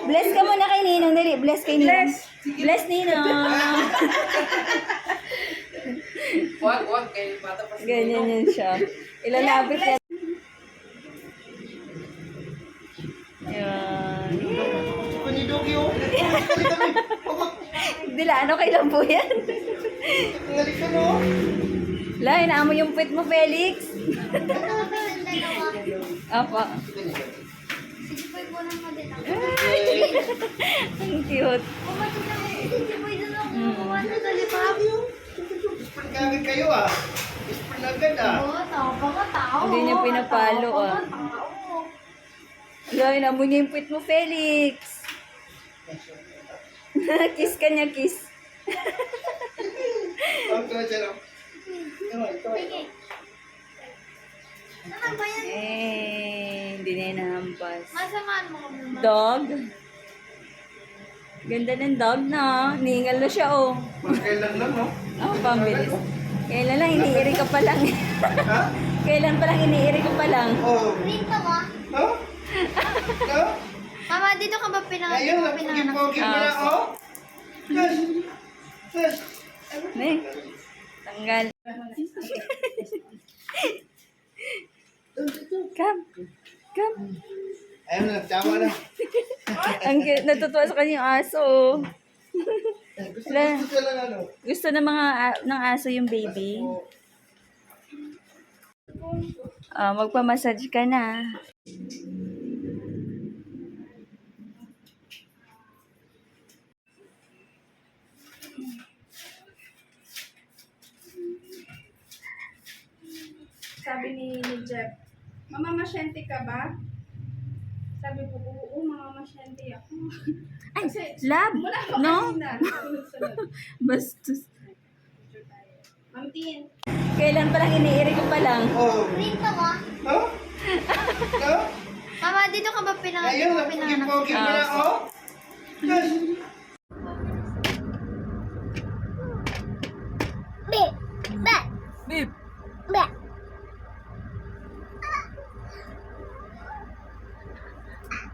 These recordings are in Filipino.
Bless ka muna kay Ninong. Dali, bless kay Ninong. Bless Ninong. Wag, kay bata pa. Ganyan yan siya. Ilalapit yan. Yan. Panidogi oh. Dila, ano kailan po yan? Ngalik ka no? La, inaamo yung pit mo, Felix. Apa. Ang cute. Ispan kagad kayo ah. Ispan agad ah. Hindi niya pinapalo ah. La, inaamo niya yung pit mo, Felix. Kiss ka niya, kiss. Ang tuwa siya lang. Hindi na inahampas. Masamaan mo kami. Dog? Ganda ng dog na. Ningal na siya oh. Magkailan lang no? Oh, pambilis. Kailan lang, iniiri ka pa lang. Ha? Kailan pa lang, iniiri ka pa lang. Oh. Rito mo? No? No? Mama, dito ka ba Ayun, napugin-pugin mo na oh. Yes. Yes. Ne? Tanggal. Come. Come. Ayun na, tama na. Ang cute. Natutuwa sa kanya yung aso. oh. Gusto lang ano. Gusto ng mga ng aso yung baby. Magpamassage ka na. Sabi ni Jeff, Mama, masyente ka ba? Sabi ko, oo, Mama, masyente ako. Ay, love. Mula pa No? kanina. Sunod-sunod. Bastos. Picture tayo. Ma'am Tin, Kailan pa lang, iniiri ka pa lang. Oh. Rito mo? No? No? Mama, dito ka ba Ayun, napugin-pugin mo na oh. Yes. Beep.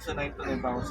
Sanay pa rin pa ako